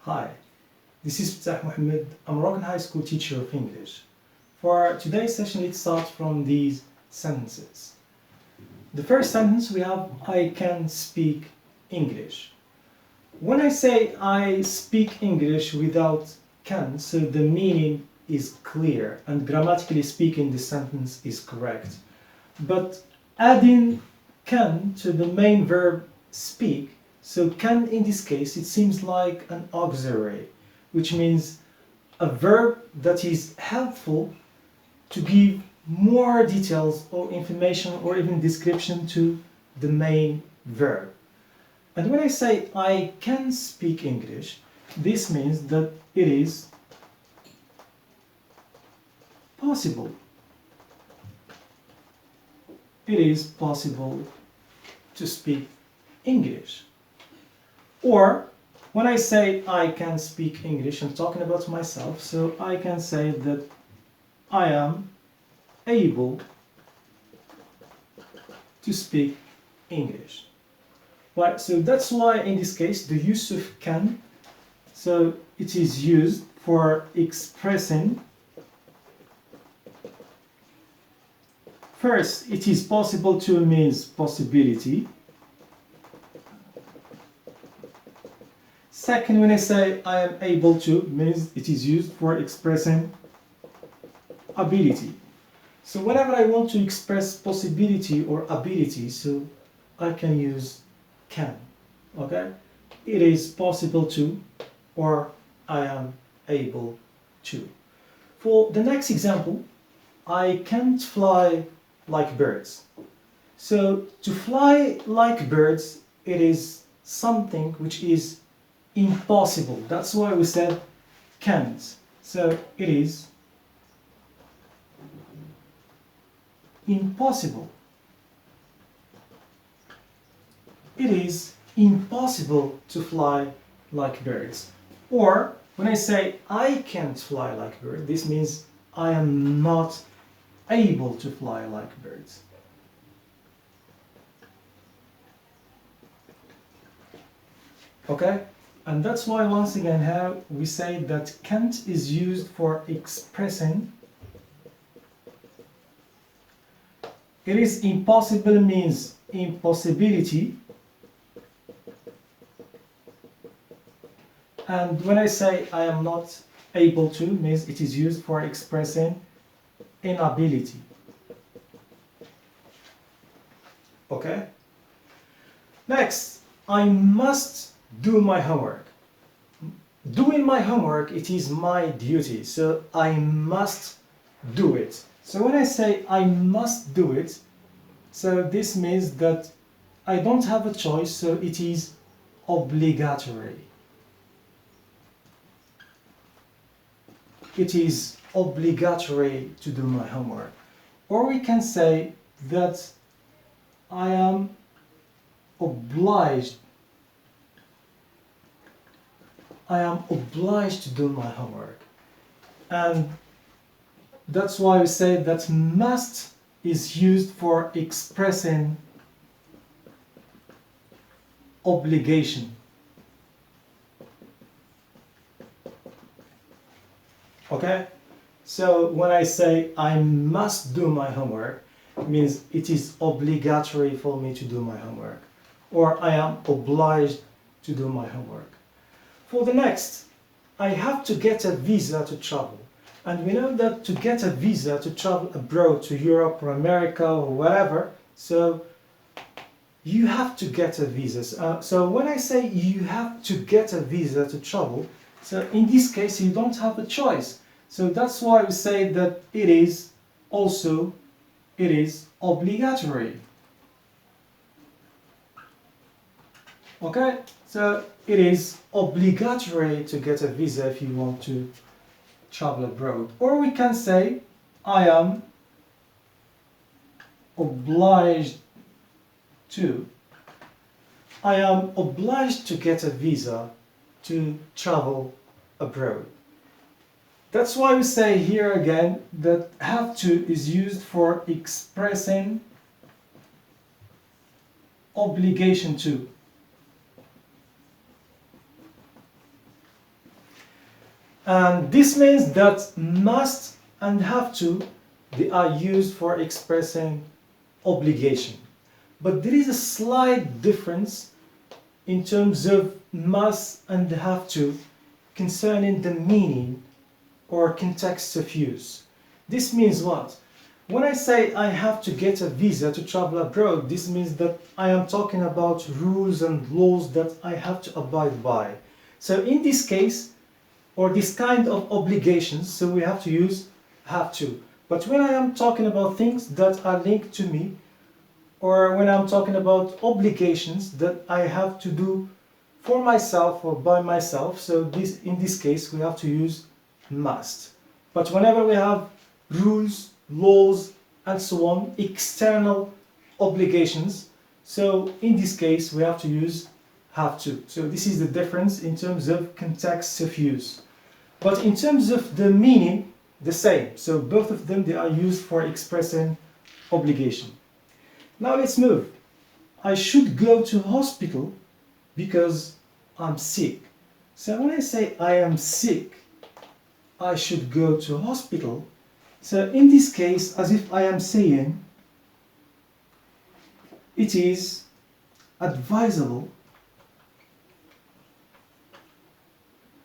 Hi, this is Fettah Mohamed. I'm a Moroccan high school teacher of English. For today's session, let's start from these sentences. The first sentence we have, I can speak English. When I say I speak English without can, so the meaning is clear and grammatically speaking the sentence is correct. But adding can to the main verb speak, so can in this case it seems like an auxiliary, which means a verb that is helpful to give more details or information or even description to the main verb. And when I say I can speak English, this means that it is possible. It is possible to speak English. Or when I say I can speak English, I'm talking about myself, so I can say that I am able to speak English. Right, so that's why in this case the use of can, so it is used for expressing first, it is possible to means possibility. Second, when I say I am able to, means it is used for expressing ability. So whenever I want to express possibility or ability, so I can use can. Okay? It is possible to, or I am able to. For the next example, I can't fly like birds. So to fly like birds, it is something which is impossible. That's why we said can't. So it is impossible. It is impossible to fly like birds. Or when I say I can't fly like birds, this means I am not able to fly like birds. Okay? And that's why once again here we say that can't is used for expressing. It is impossible means impossibility. And when I say I am not able to means it is used for expressing inability. Okay? Next, I must do my homework. Doing my homework, it is my duty, so I must do it. So when I say I must do it, so this means that I don't have a choice, so it is obligatory. It is obligatory to do my homework. Or we can say that I am obliged. I am obliged to do my homework. And that's why we say that must is used for expressing obligation. Okay? So when I say I must do my homework, it means it is obligatory for me to do my homework. Or I am obliged to do my homework. For the next, I have to get a visa to travel. And we know that to get a visa to travel abroad to Europe or America or wherever, so you have to get a visa. So when I say you have to get a visa to travel, so in this case you don't have a choice. So that's why we say that it is obligatory. Okay? So it is obligatory to get a visa if you want to travel abroad. Or we can say I am obliged to. I am obliged to get a visa to travel abroad. That's why we say here again that have to is used for expressing obligation to. And this means that must and have to, they are used for expressing obligation. But there is a slight difference in terms of must and have to concerning the meaning or context of use. This means what? When I say I have to get a visa to travel abroad, this means that I am talking about rules and laws that I have to abide by. So in this case, or this kind of obligations, so we have to use have to. But when I am talking about things that are linked to me, or when I'm talking about obligations that I have to do for myself or by myself, so this, in this case, we have to use must. But whenever we have rules, laws, and so on, external obligations, so in this case, we have to use have to. So this is the difference in terms of context of use. But in terms of the meaning, the same. So both of them, they are used for expressing obligation. Now let's move. I should go to hospital because I'm sick. So when I say I am sick, I should go to hospital. So in this case, as if I am saying, it is advisable.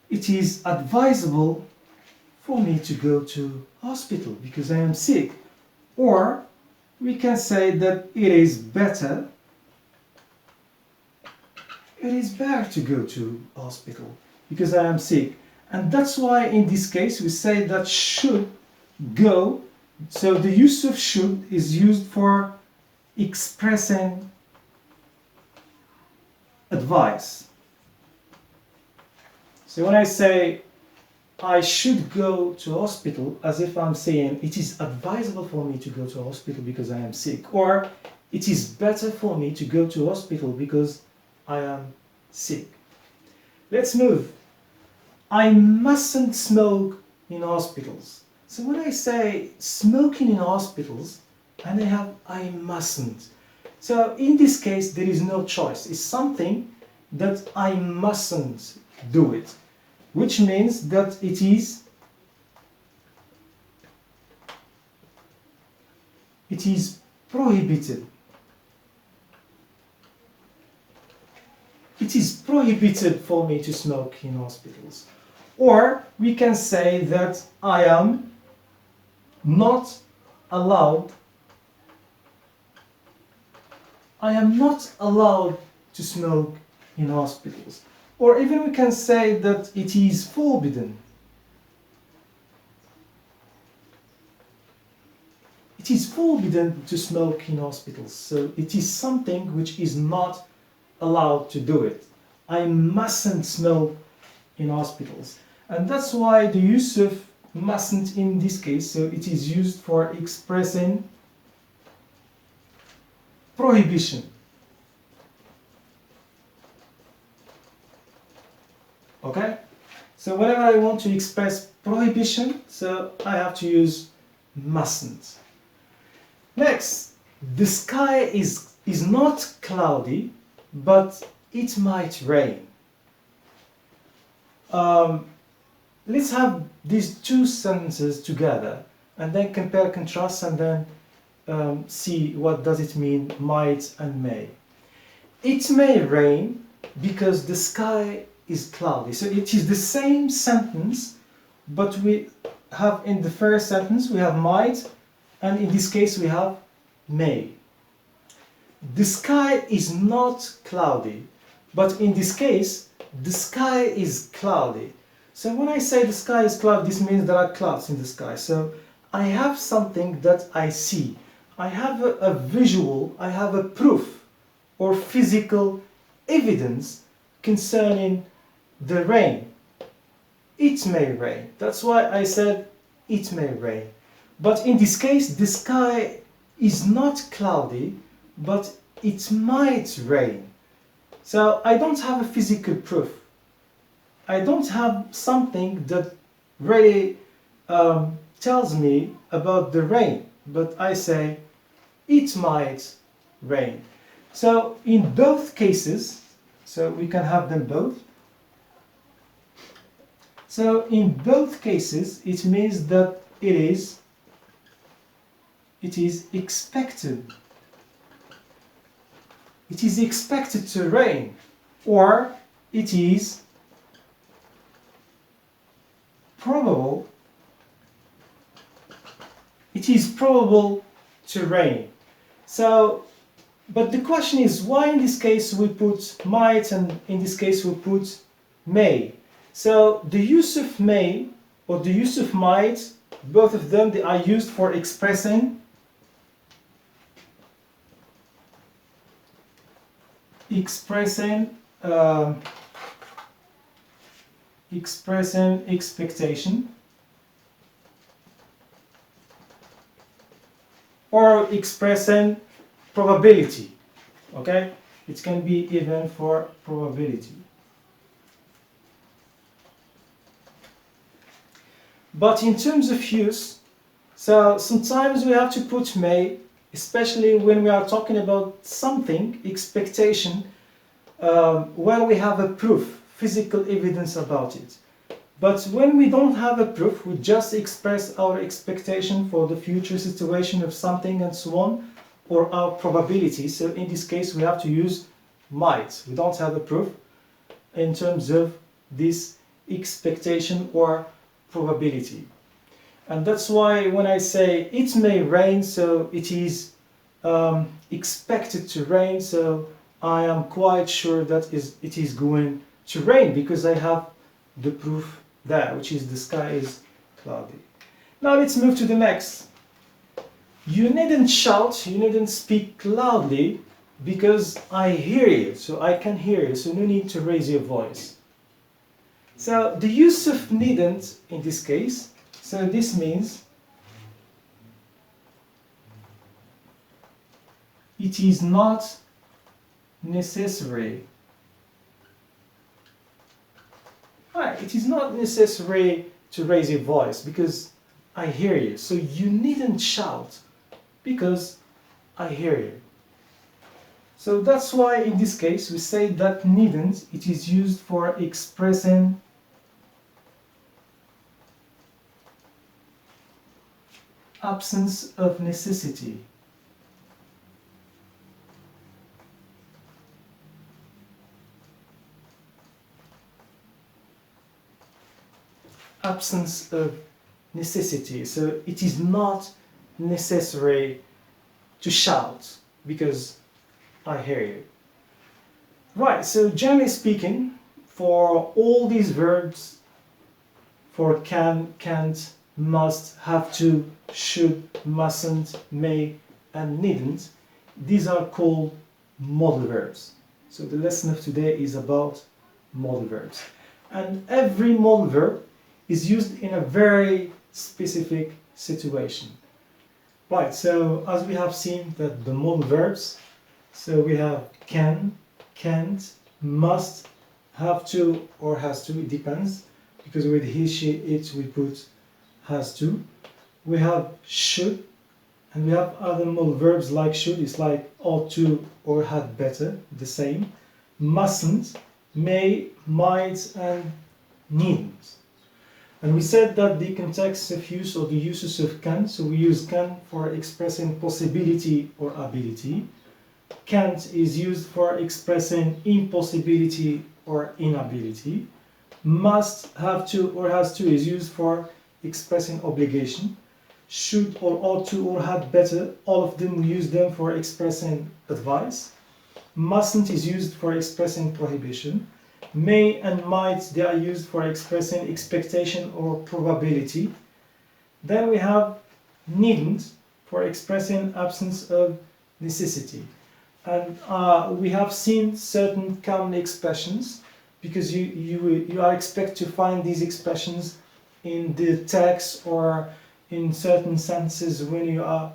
It is advisable for me to go to hospital because I am sick. Or we can say that it is better to go to hospital because I am sick. And that's why in this case we say that should go. So the use of should is used for expressing advice. So when I say I should go to hospital, as if I'm saying it is advisable for me to go to hospital because I am sick, or it is better for me to go to hospital because I am sick. Let's move. I mustn't smoke in hospitals. So when I say smoking in hospitals, and I have I mustn't. So in this case, there is no choice. It's something that I mustn't do it, which means that it is prohibited. It is prohibited for me to smoke in hospitals. Or we can say that I am not allowed to smoke in hospitals. Or even we can say that it is forbidden. It is forbidden to smoke in hospitals. So it is something which is not allowed to do it. I mustn't smoke in hospitals. And that's why the use of mustn't in this case, so it is used for expressing prohibition. Okay? So whenever I want to express prohibition, so I have to use mustn't. Next, the sky is not cloudy, but it might rain. Let's have these two sentences together and then compare, contrast, and then see what does it mean, might and may. It may rain because the sky is cloudy. So it is the same sentence, but we have in the first sentence we have might, and in this case we have may. The sky is not cloudy, but in this case the sky is cloudy. So when I say the sky is cloudy, this means there are clouds in the sky. So I have something that I see. I have a visual, I have a proof or physical evidence concerning the rain. It may rain. That's why I said it may rain. But in this case, the sky is not cloudy, but it might rain. So I don't have a physical proof. I don't have something that really tells me about the rain, but I say it might rain. So in both cases, so we can have them both. So in both cases, it means that it is expected. It is expected to rain, or it is probable. It is probable to rain. So, but the question is, why in this case we put might and in this case we put may? So the use of may or the use of might, both of them, they are used for expressing expectation or expressing probability. Okay, it can be even for probability. But in terms of use, so sometimes we have to put may, especially when we are talking about something, expectation, when we have a proof, physical evidence about it. But when we don't have a proof, we just express our expectation for the future situation of something and so on, or our probability. So in this case, we have to use might. We don't have a proof in terms of this expectation or probability. And that's why when I say it may rain, so it is expected to rain, so I am quite sure that it is going to rain because I have the proof there, which is the sky is cloudy. Now let's move to the next. You needn't shout, you needn't speak loudly because I hear you, so I can hear you, so no need to raise your voice. So the use of needn't in this case, so this means it is not necessary. Right, it is not necessary to raise your voice because I hear you. So you needn't shout because I hear you. So that's why in this case we say that needn't, it is used for expressing absence of necessity. Absence of necessity. So it is not necessary to shout because I hear you. Right, so generally speaking, for all these verbs, for can, can't, must, have to, should, mustn't, may, and needn't, these are called modal verbs. So the lesson of today is about modal verbs. And every modal verb is used in a very specific situation. Right, so as we have seen that the modal verbs, so we have can, can't, must, have to, or has to, it depends, because with he, she, it we put has to. We have should, and we have other modal verbs like should, it's like ought to or had better, the same. Mustn't, may, might, and needn't. And we said that the context of use or the uses of can, so we use can for expressing possibility or ability. Can't is used for expressing impossibility or inability. Must, have to, or has to is used for expressing obligation. Should or ought to or had better, all of them we use them for expressing advice. Mustn't is used for expressing prohibition. May and might, they are used for expressing expectation or probability. Then we have needn't for expressing absence of necessity. And we have seen certain common expressions because you are expected to find these expressions in the text or in certain sentences when you are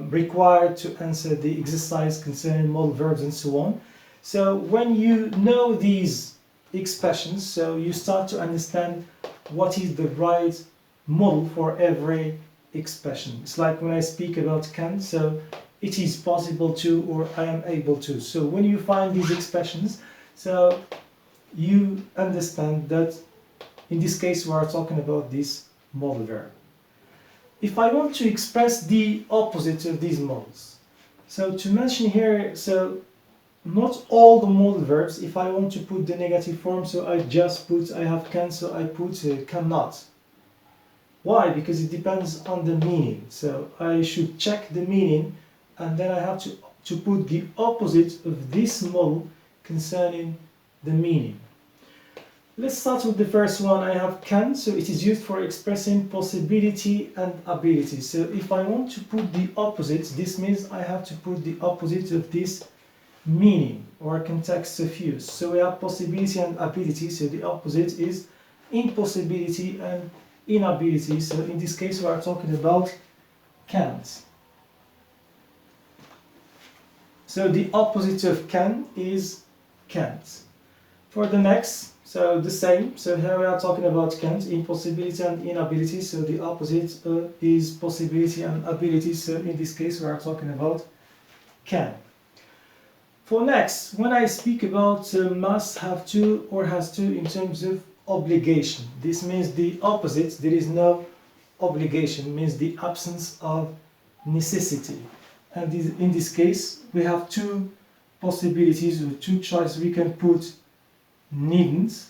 required to answer the exercise concerning modal verbs and so on. So when you know these expressions, so you start to understand what is the right model for every expression. It's like when I speak about can, so it is possible to or I am able to. So when you find these expressions, so you understand that In this case, we are talking about this modal verb. If I want to express the opposite of these modals, so to mention here, so not all the modal verbs, if I want to put the negative form, so I just put I have can, so I put cannot. Why? Because it depends on the meaning. So I should check the meaning and then I have to put the opposite of this modal concerning the meaning. Let's start with the first one. I have can, so it is used for expressing possibility and ability. So if I want to put the opposite, this means I have to put the opposite of this meaning or context of use. So we have possibility and ability, so the opposite is impossibility and inability. So in this case we are talking about can't. So the opposite of can is can't. For the next, so the same. So here we are talking about can't, impossibility and inability. So the opposite is possibility and ability. So in this case we are talking about can. For next, when I speak about must, have to, or has to in terms of obligation, this means the opposite, there is no obligation, means the absence of necessity. And in this case, we have two possibilities or two choices. We can put needn't.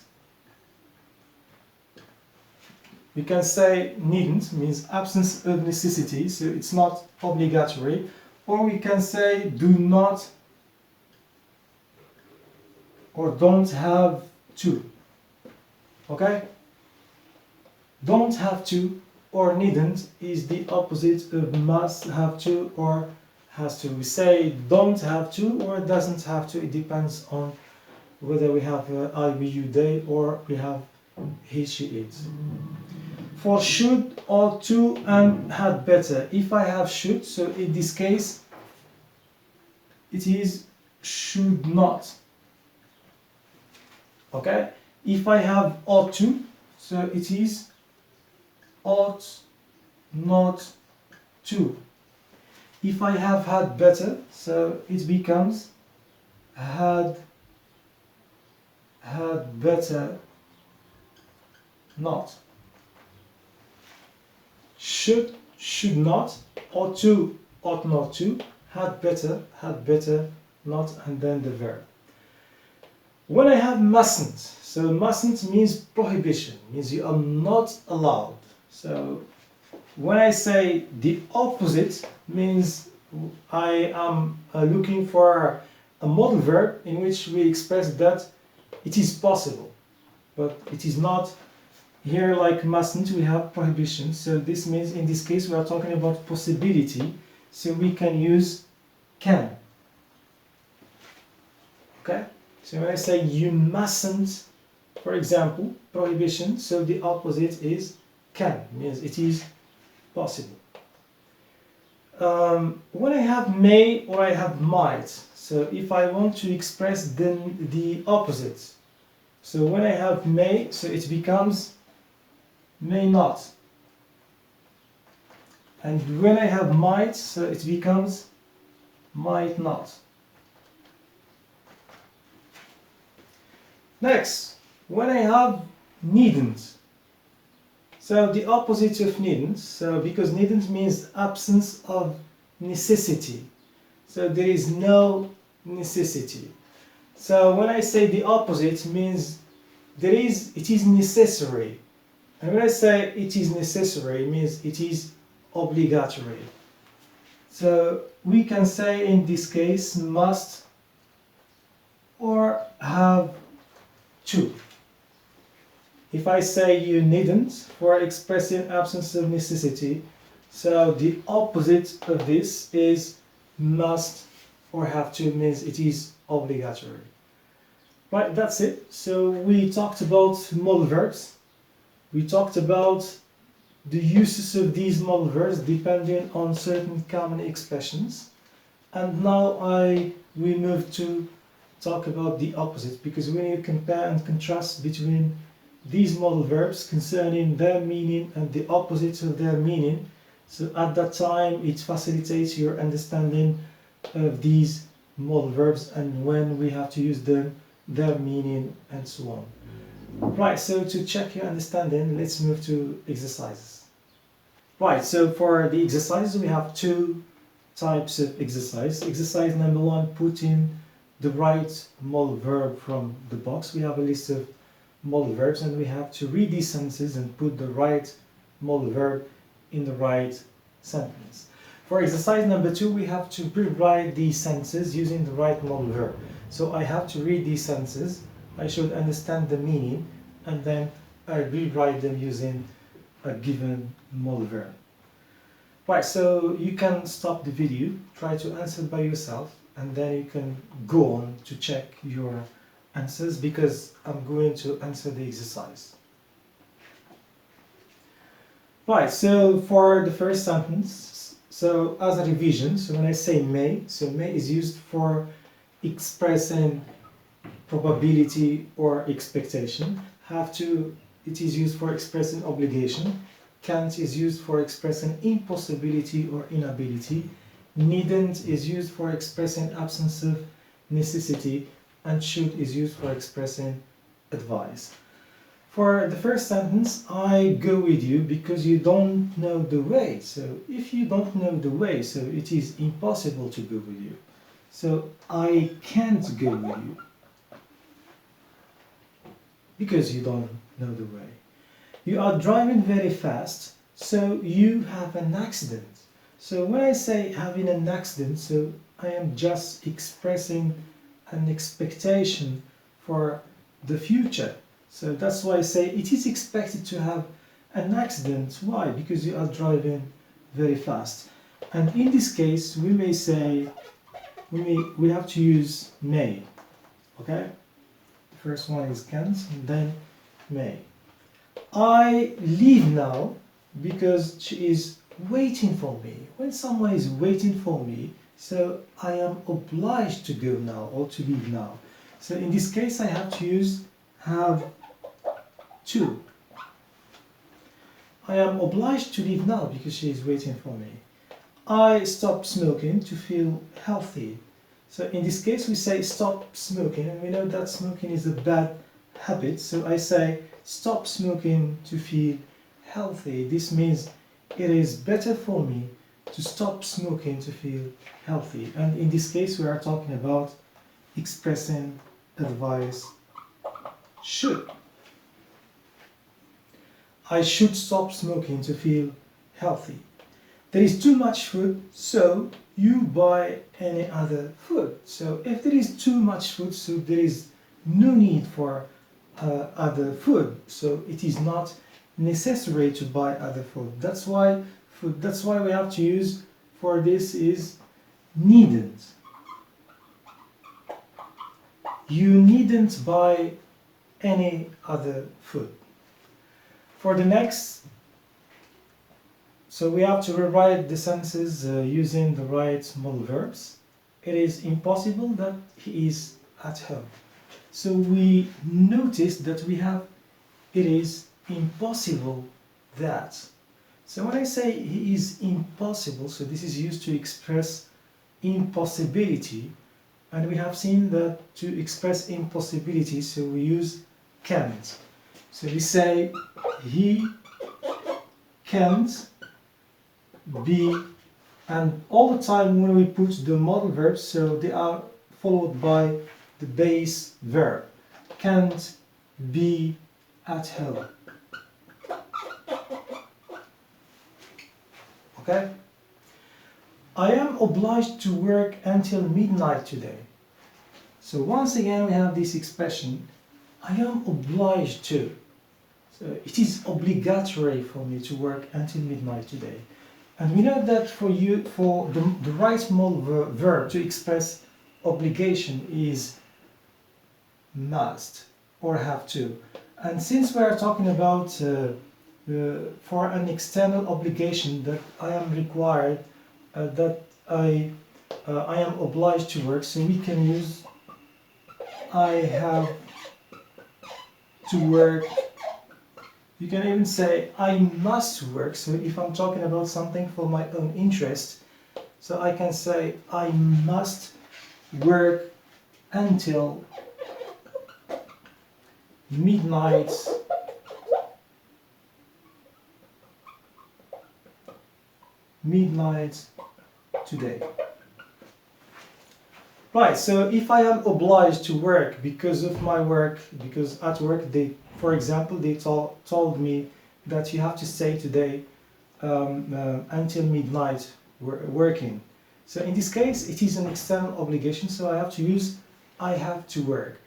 We can say needn't means absence of necessity, so it's not obligatory. Or we can say do not or don't have to. Okay? Don't have to or needn't is the opposite of must, have to, or has to. We say don't have to or doesn't have to. It depends on whether we have I, we, you, they, or we have he, she, it. For should, ought to, and had better. If I have should, so in this case, it is should not. Okay? If I have ought to, so it is ought not to. If I have had better, so it becomes had better not. Should not, ought to, ought not to, had better not, and then the verb. When I have mustn't, so mustn't means prohibition, means you are not allowed. So when I say the opposite, means I am looking for a modal verb in which we express that it is possible, but it is not. Here, like mustn't, we have prohibition. So this means in this case we are talking about possibility, so we can use can. Okay? So when I say you mustn't, for example, prohibition, so the opposite is can, means it is possible. When I have may or I have might, so if I want to express the opposite, so when I have may, so it becomes may not. And when I have might, so it becomes might not. Next, when I have needn't, so the opposite of needn't, so because needn't means absence of necessity, so there is no necessity. So when I say the opposite means it is necessary, and when I say it is necessary, it means it is obligatory. So we can say in this case must or have to. If I say you needn't for expressing absence of necessity, so the opposite of this is must or have to, means it is obligatory. Right, that's it. So we talked about modal verbs. We talked about the uses of these modal verbs depending on certain common expressions. And now we move to talk about the opposite, because we need to compare and contrast between these modal verbs concerning their meaning and the opposites of their meaning. So at that time it facilitates your understanding of these modal verbs and when we have to use them, their meaning, and so on. Right, so to check your understanding, let's move to exercises. Right, so for the exercises, we have two types of exercise. Exercise number one, put in the right modal verb from the box. We have a list of modal verbs and we have to read these sentences and put the right modal verb in the right sentence. For exercise number two, we have to rewrite these sentences using the right modal verb. So I have to read these sentences, I should understand the meaning, and then I rewrite them using a given modal verb. Right, so you can stop the video, try to answer by yourself, and then you can go on to check your answers because I'm going to answer the exercise. Right, so for the first sentence, so as a revision, so when I say may, so may is used for expressing probability or expectation. Have to, it is used for expressing obligation. Can't is used for expressing impossibility or inability. Needn't is used for expressing absence of necessity. And should is used for expressing advice. For the first sentence, I go with you because you don't know the way. So if you don't know the way, so it is impossible to go with you. So I can't go with you because you don't know the way. You are driving very fast, so you have an accident. So when I say having an accident, so I am just expressing an expectation for the future. So that's why I say it is expected to have an accident. Why? Because you are driving very fast. And in this case, we may say, we have to use may. Okay? The first one is can't, and then may. I leave now because she is waiting for me. When someone is waiting for me, so I am obliged to go now or to leave now. So in this case, I have to use have to. I am obliged to leave now because she is waiting for me. I stop smoking to feel healthy. So in this case, we say stop smoking, and we know that smoking is a bad habit. So I say stop smoking to feel healthy. This means it is better for me to stop smoking to feel healthy. And in this case, we are talking about expressing advice should. I should stop smoking to feel healthy. There is too much food, so you buy any other food. So if there is too much food, so there is no need for other food. So it is not necessary to buy other food. That's why we have to use for this is needn't. You needn't buy any other food. For the next, so we have to rewrite the sentences using the right modal verbs. It is impossible that he is at home. So we notice that we have it is impossible that. So when I say he is impossible, so this is used to express impossibility, and we have seen that to express impossibility, so we use can't. So we say he can't be, and all the time when we put the modal verbs, so they are followed by the base verb. Can't be at home. Okay? I am obliged to work until midnight today. So once again we have this expression, I am obliged to. So it is obligatory for me to work until midnight today. And we know that for the right modal verb to express obligation is must or have to. And since we are talking about for an external obligation that I am required, that I am obliged to work, so we can use I have to work. You can even say I must work. So if I'm talking about something for my own interest, so I can say I must work until midnight today. Right, so if I am obliged to work because of my work, because at work they, for example, they told me that you have to stay today until midnight working. So in this case, it is an external obligation, so I have to use I have to work.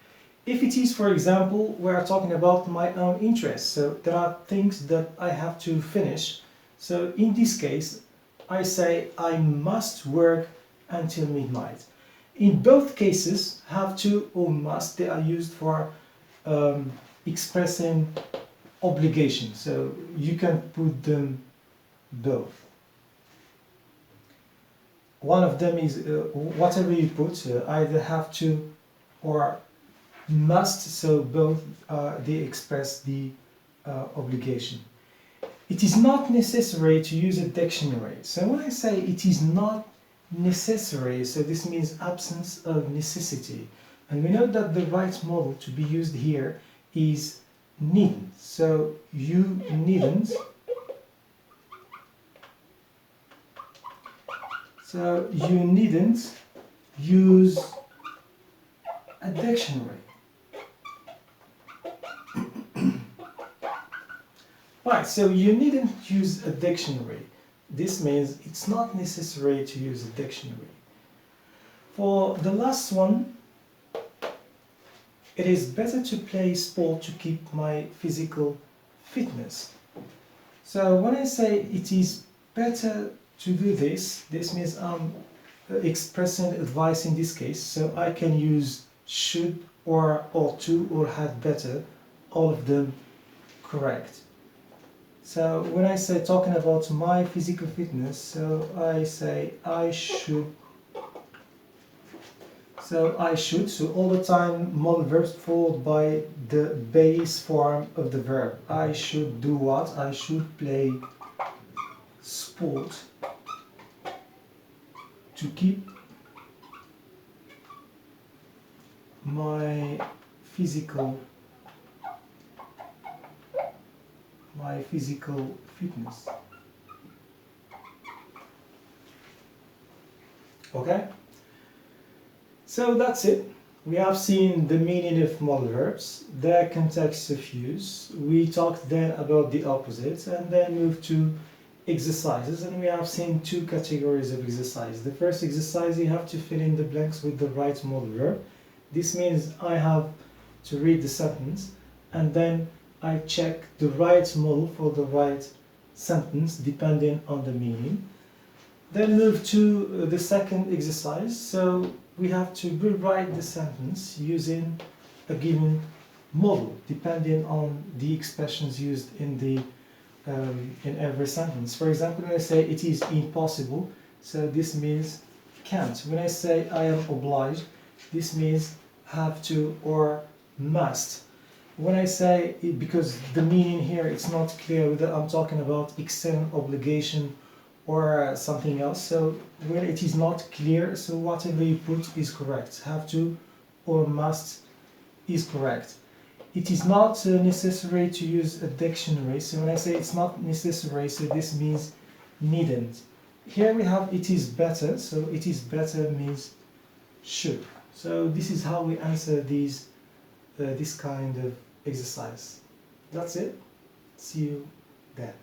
If it is, for example, we are talking about my own interests, so there are things that I have to finish. So in this case, I say I must work until midnight. In both cases, have to or must, they are used for expressing obligation. So you can put them both. One of them is whatever you put, either have to or must, so both they express the obligation. It is not necessary to use a dictionary. So when I say it is not necessary, so this means absence of necessity. And we know that the right modal to be used here is needn't. So you needn't. So you needn't use a dictionary. Right, so you needn't use a dictionary. This means it's not necessary to use a dictionary. For the last one, it is better to play sport to keep my physical fitness. So when I say it is better to do this, this means I'm expressing advice in this case. So I can use should or ought to or had better, all of them correct. So when I say talking about my physical fitness, so I say I should. So I should, so all the time modal verbs followed by the base form of the verb. I should do what? I should play sport to keep my physical fitness. Okay? So that's it. We have seen the meaning of modal verbs, their context of use. We talked then about the opposites and then moved to exercises, and we have seen two categories of exercise. The first exercise, you have to fill in the blanks with the right modal verb. This means I have to read the sentence and then I check the right modal for the right sentence depending on the meaning. Then move to the second exercise. So we have to rewrite the sentence using a given modal depending on the expressions used in the in every sentence. For example, when I say it is impossible, so this means can't. When I say I am obliged, this means have to or must. When I say, because the meaning here it's not clear whether I'm talking about external obligation or something else, so when it is not clear, so whatever you put is correct. Have to or must is correct. It is not necessary to use a dictionary, so when I say it's not necessary, so this means needn't. Here we have it is better, so it is better means should. So this is how we answer these this kind of exercise. That's it. See you then.